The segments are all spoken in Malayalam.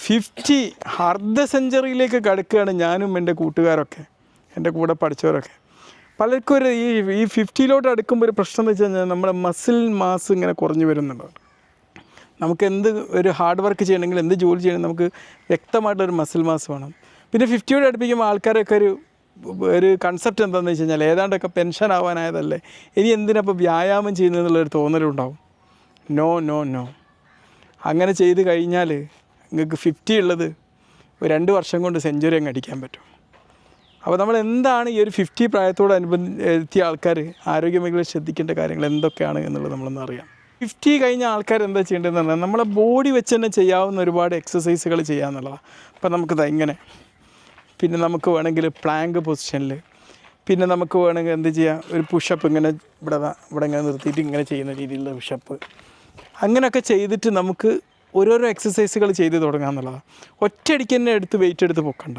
50 അർദ്ധ സെഞ്ചുറിയിലേക്ക് കടക്കുകയാണ് ഞാനും എൻ്റെ കൂട്ടുകാരൊക്കെ, എൻ്റെ കൂടെ പഠിച്ചവരൊക്കെ. പലർക്കും ഒരു ഈ 50 അടുക്കുമ്പോൾ ഒരു പ്രശ്നം എന്ന് വെച്ച് കഴിഞ്ഞാൽ നമ്മുടെ മസിൽ മാസ് ഇങ്ങനെ കുറഞ്ഞു വരുന്നുണ്ട്. നമുക്ക് എന്ത് ഒരു ഹാർഡ് വർക്ക് ചെയ്യണമെങ്കിൽ എന്ത് ജോലി ചെയ്യണമെങ്കിൽ നമുക്ക് വ്യക്തമായിട്ടൊരു മസിൽ മാസ് വേണം. പിന്നെ 50 അടുപ്പിക്കുമ്പോൾ ആൾക്കാരൊക്കെ ഒരു കൺസെപ്റ്റ് എന്താണെന്ന് വെച്ച് കഴിഞ്ഞാൽ ഏതാണ്ടൊക്കെ പെൻഷൻ ആവാനായതല്ലേ, ഇനി എന്തിനപ്പോൾ വ്യായാമം ചെയ്യുന്നതെന്നുള്ളൊരു തോന്നലുണ്ടാവും. നോ നോ നോ, അങ്ങനെ ചെയ്ത് കഴിഞ്ഞാൽ നിങ്ങൾക്ക് 50 ഉള്ളത് 2 വർഷം കൊണ്ട് സെഞ്ചുറി അങ്ങ് അടിക്കാൻ പറ്റും. അപ്പോൾ നമ്മൾ എന്താണ് ഈ ഒരു 50 പ്രായത്തോടനുബന്ധിച്ച ആൾക്കാർ ആരോഗ്യമേഖലയിൽ ശ്രദ്ധിക്കേണ്ട കാര്യങ്ങൾ എന്തൊക്കെയാണ് എന്നുള്ളത് നമ്മളൊന്ന് അറിയാം. 50 കഴിഞ്ഞ ആൾക്കാർ എന്താ ചെയ്യേണ്ടതെന്ന് പറഞ്ഞാൽ നമ്മളെ ബോഡി വെച്ച് തന്നെ ചെയ്യാവുന്ന ഒരുപാട് എക്സസൈസുകൾ ചെയ്യാമെന്നുള്ളതാണ്. അപ്പോൾ നമുക്കിത് ഇങ്ങനെ, പിന്നെ നമുക്ക് വേണമെങ്കിൽ പ്ലാങ്ക് പൊസിഷനിൽ, പിന്നെ നമുക്ക് വേണമെങ്കിൽ എന്ത് ചെയ്യാം, ഒരു പുഷപ്പ് ഇങ്ങനെ ഇവിടെ ഇങ്ങനെ നിർത്തിയിട്ട് ഇങ്ങനെ ചെയ്യുന്ന രീതിയിലുള്ള പുഷപ്പ്, അങ്ങനെയൊക്കെ ചെയ്തിട്ട് നമുക്ക് ഓരോരോ എക്സസൈസുകൾ ചെയ്ത് തുടങ്ങാമെന്നുള്ളതാണ്. ഒറ്റയടിക്ക് തന്നെ വെയിറ്റ് എടുത്ത് പൊക്കണ്ട.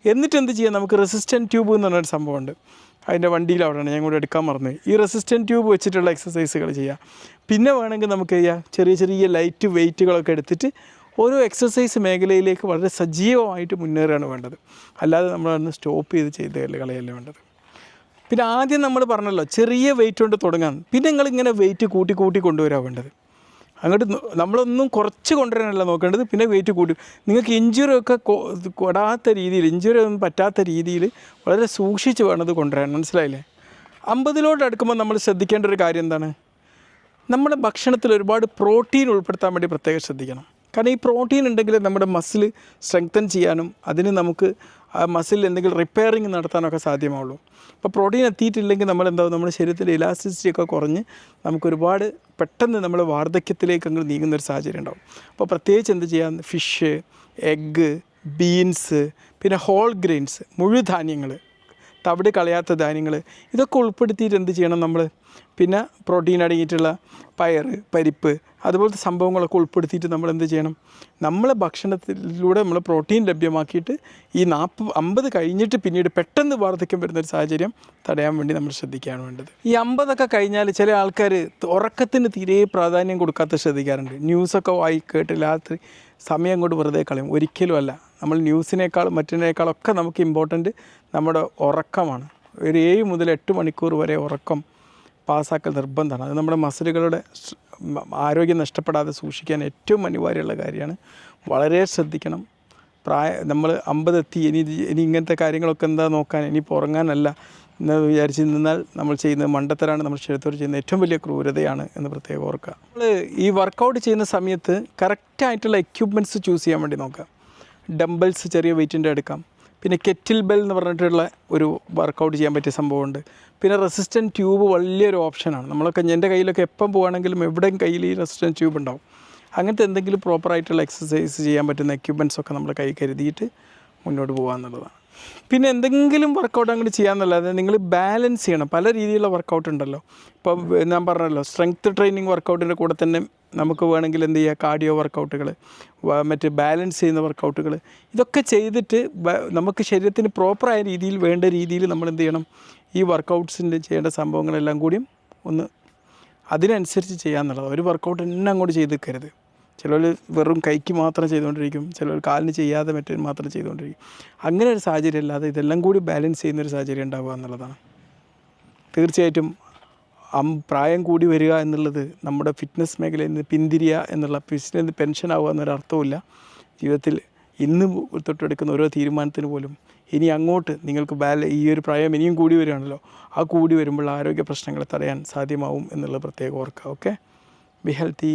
എന്നിട്ട് എന്ത് ചെയ്യാം, നമുക്ക് റെസിസ്റ്റൻറ്റ് ട്യൂബ് എന്ന് പറഞ്ഞൊരു സംഭവമുണ്ട്, അതിൻ്റെ വണ്ടിയിൽ അവിടെയാണ്, ഞാൻ കൂടെ എടുക്കാൻ മറന്നു. ഈ റെസിസ്റ്റൻറ്റ് ട്യൂബ് വെച്ചിട്ടുള്ള എക്സസൈസുകൾ ചെയ്യാം. പിന്നെ വേണമെങ്കിൽ നമുക്ക് ചെയ്യാം ചെറിയ ചെറിയ ലൈറ്റ് വെയിറ്റുകളൊക്കെ എടുത്തിട്ട് ഓരോ എക്സസൈസ് മേഖലയിലേക്ക് വളരെ സജീവമായിട്ട് മുന്നേറുകയാണ് വേണ്ടത്. അല്ലാതെ നമ്മളതൊന്ന് സ്റ്റോപ്പ് ചെയ്ത് കളയല്ല വേണ്ടത്. പിന്നെ ആദ്യം നമ്മൾ പറഞ്ഞല്ലോ ചെറിയ വെയിറ്റ് കൊണ്ട് തുടങ്ങാം, പിന്നെ നിങ്ങളിങ്ങനെ വെയിറ്റ് കൂട്ടി കൊണ്ടുവരാൻ വേണ്ടത്. അങ്ങോട്ട് നമ്മളൊന്നും കുറച്ച് കൊണ്ടുവരാനല്ല നോക്കേണ്ടത്, പിന്നെ വെയിറ്റ് കൂട്ടി. നിങ്ങൾക്ക് ഇഞ്ചുറി ഒക്കെ കൊടാത്ത രീതിയിൽ, ഇഞ്ചുറി ഒന്നും പറ്റാത്ത രീതിയിൽ വളരെ സൂക്ഷിച്ച് വേണത് കൊണ്ടുവരാൻ, മനസ്സിലായില്ലേ? 50 അടുക്കുമ്പോൾ നമ്മൾ ശ്രദ്ധിക്കേണ്ട ഒരു കാര്യം എന്താണ്, നമ്മുടെ ഭക്ഷണത്തിൽ ഒരുപാട് പ്രോട്ടീൻ ഉൾപ്പെടുത്താൻ വേണ്ടി പ്രത്യേകം ശ്രദ്ധിക്കണം. കാരണം ഈ പ്രോട്ടീൻ ഉണ്ടെങ്കിൽ നമ്മുടെ മസിൽ സ്ട്രെങ്തൻ ചെയ്യാനും അതിന് നമുക്ക് ആ മസിൽ എന്തെങ്കിലും റിപ്പയറിങ് നടത്താനൊക്കെ സാധ്യമാവുള്ളൂ. അപ്പോൾ പ്രോട്ടീൻ എത്തിയിട്ടില്ലെങ്കിൽ നമ്മളെന്താവും, നമ്മുടെ ശരീരത്തിൻ്റെ ഇലാസ്റ്റിസിറ്റി ഒക്കെ കുറഞ്ഞ് നമുക്കൊരുപാട് പെട്ടെന്ന് നമ്മൾ വാർദ്ധക്യത്തിലേക്ക് അങ്ങ് നീങ്ങുന്നൊരു സാഹചര്യം ഉണ്ടാവും. അപ്പോൾ പ്രത്യേകിച്ച് എന്ത് ചെയ്യാം, ഫിഷ്, എഗ്ഗ്, ബീൻസ്, പിന്നെ ഹോൾ ഗ്രെയിൻസ്, മുഴുധാന്യങ്ങൾ, തവിട് കളയാത്ത ധാന്യങ്ങൾ, ഇതൊക്കെ ഉൾപ്പെടുത്തിയിട്ട് എന്ത് ചെയ്യണം നമ്മൾ, പിന്നെ പ്രോട്ടീൻ അടങ്ങിയിട്ടുള്ള പയർ, പരിപ്പ്, അതുപോലത്തെ സംഭവങ്ങളൊക്കെ ഉൾപ്പെടുത്തിയിട്ട് നമ്മൾ എന്ത് ചെയ്യണം, നമ്മളെ ഭക്ഷണത്തിലൂടെ നമ്മൾ പ്രോട്ടീൻ ലഭ്യമാക്കിയിട്ട് ഈ 50 കഴിഞ്ഞിട്ട് പിന്നീട് പെട്ടെന്ന് വാർദ്ധക്യം വരുന്നൊരു സാഹചര്യം തടയാൻ വേണ്ടി നമ്മൾ ശ്രദ്ധിക്കുകയാണ് വേണ്ടത്. ഈ 50 കഴിഞ്ഞാൽ ചില ആൾക്കാർ ഉറക്കത്തിന് തീരെ പ്രാധാന്യം കൊടുക്കാത്ത ശ്രദ്ധിക്കാറുണ്ട്. ന്യൂസൊക്കെ കേട്ട് രാത്രി സമയം കൊണ്ട് വെറുതെ കളയും. ഒരിക്കലും അല്ല. നമ്മൾ ന്യൂസിനേക്കാളും മറ്റിനേക്കാളൊക്കെ നമുക്ക് ഇമ്പോർട്ടൻറ്റ് നമ്മുടെ ഉറക്കമാണ്. ഒരു 7 മുതൽ 8 മണിക്കൂർ വരെ ഉറക്കം പാസ്സാക്കൽ നിർബന്ധമാണ്. അത് നമ്മുടെ മസിലുകളുടെ ആരോഗ്യം നഷ്ടപ്പെടാതെ സൂക്ഷിക്കാൻ ഏറ്റവും അനിവാര്യമുള്ള കാര്യമാണ്. വളരെ ശ്രദ്ധിക്കണം. നമ്മൾ 50 എത്തി, ഇനി ഇങ്ങനത്തെ കാര്യങ്ങളൊക്കെ എന്താ നോക്കാൻ, ഇനിയിപ്പോൾ ഉറങ്ങാനല്ല എന്ന് വിചാരിച്ച് നിന്നാൽ നമ്മൾ ചെയ്യുന്നത് മണ്ടത്തരാണ്, നമ്മൾ ശരീരത്തോട് ചെയ്യുന്ന ഏറ്റവും വലിയ ക്രൂരതയാണ് എന്ന് പ്രത്യേകം ഓർക്കുക. നമ്മൾ ഈ വർക്കൗട്ട് ചെയ്യുന്ന സമയത്ത് കറക്റ്റായിട്ടുള്ള എക്യുപ്മെൻറ്റ്സ് ചൂസ് ചെയ്യാൻ വേണ്ടി നോക്കുക. ഡംബിൾസ് ചെറിയ വെയിറ്റിൻ്റെ എടുക്കാം. പിന്നെ കെറ്റിൽ ബെൽ എന്ന് പറഞ്ഞിട്ടുള്ള ഒരു വർക്കൗട്ട് ചെയ്യാൻ പറ്റിയ സംഭവമുണ്ട്. പിന്നെ റെസിസ്റ്റൻറ്റ് ട്യൂബ് വലിയൊരു ഓപ്ഷനാണ്. നമ്മളൊക്കെ എൻ്റെ കയ്യിലൊക്കെ എപ്പം പോകുകയാണെങ്കിലും എവിടെയും കയ്യിൽ ഈ റെസിസ്റ്റൻറ്റ് ട്യൂബ് ഉണ്ടാവും. അങ്ങനത്തെ എന്തെങ്കിലും പ്രോപ്പറായിട്ടുള്ള എക്സസൈസ് ചെയ്യാൻ പറ്റുന്ന എക്യുപ്മെൻറ്റ്സൊക്കെ നമ്മുടെ കൈ കരുതിയിട്ട് മുന്നോട്ട് പോകുക എന്നുള്ളതാണ്. പിന്നെ എന്തെങ്കിലും വർക്കൗട്ട് അങ്ങോട്ട് ചെയ്യാമെന്നല്ലാതെ നിങ്ങൾ ബാലൻസ് ചെയ്യണം. പല രീതിയിലുള്ള വർക്കൗട്ട് ഉണ്ടല്ലോ. ഇപ്പം ഞാൻ പറഞ്ഞല്ലോ, സ്ട്രെങ്ത് ട്രെയിനിങ് വർക്കൗട്ടിൻ്റെ കൂടെ തന്നെ നമുക്ക് വേണമെങ്കിൽ എന്ത് ചെയ്യുക, കാർഡിയോ വർക്കൗട്ടുകൾ, മറ്റ് ബാലൻസ് ചെയ്യുന്ന വർക്കൗട്ടുകൾ, ഇതൊക്കെ ചെയ്തിട്ട് നമുക്ക് ശരീരത്തിന് പ്രോപ്പറായ രീതിയിൽ വേണ്ട രീതിയിൽ നമ്മൾ എന്ത് ചെയ്യണം, ഈ വർക്കൗട്ട്സിൻ്റെ ചെയ്യേണ്ട സംഭവങ്ങളെല്ലാം കൂടിയും ഒന്ന് അതിനനുസരിച്ച് ചെയ്യാമെന്നുള്ളത്. ഒരു വർക്കൗട്ട് തന്നെ അങ്ങോട്ട് ചെയ്ത് നിൽക്കരുത്. ചിലർ വെറും കൈക്ക് മാത്രം ചെയ്തുകൊണ്ടിരിക്കും, ചിലർ കാലിന് ചെയ്യാതെ മറ്റേ മാത്രം ചെയ്തുകൊണ്ടിരിക്കും. അങ്ങനെ ഒരു സാഹചര്യം അല്ലാതെ ഇതെല്ലാം കൂടി ബാലൻസ് ചെയ്യുന്നൊരു സാഹചര്യം ഉണ്ടാവുക എന്നുള്ളതാണ്. തീർച്ചയായിട്ടും പ്രായം കൂടി വരിക എന്നുള്ളത് നമ്മുടെ ഫിറ്റ്നസ് മേഖലയിൽ നിന്ന് പിന്തിരിയുക എന്നുള്ള പെൻഷൻ ആവുക എന്നൊരർത്ഥവുമില്ല. ജീവിതത്തിൽ ഇന്ന് തൊട്ടെടുക്കുന്ന ഓരോ തീരുമാനത്തിന് പോലും ഇനി അങ്ങോട്ട് നിങ്ങൾക്ക് ഈ ഒരു പ്രായം ഇനിയും കൂടി വരികയാണല്ലോ, ആ കൂടി വരുമ്പോൾ ആരോഗ്യ പ്രശ്നങ്ങളെ തടയാൻ സാധ്യമാവും എന്നുള്ളത് പ്രത്യേകം ഓർക്കുക. Okay, be healthy.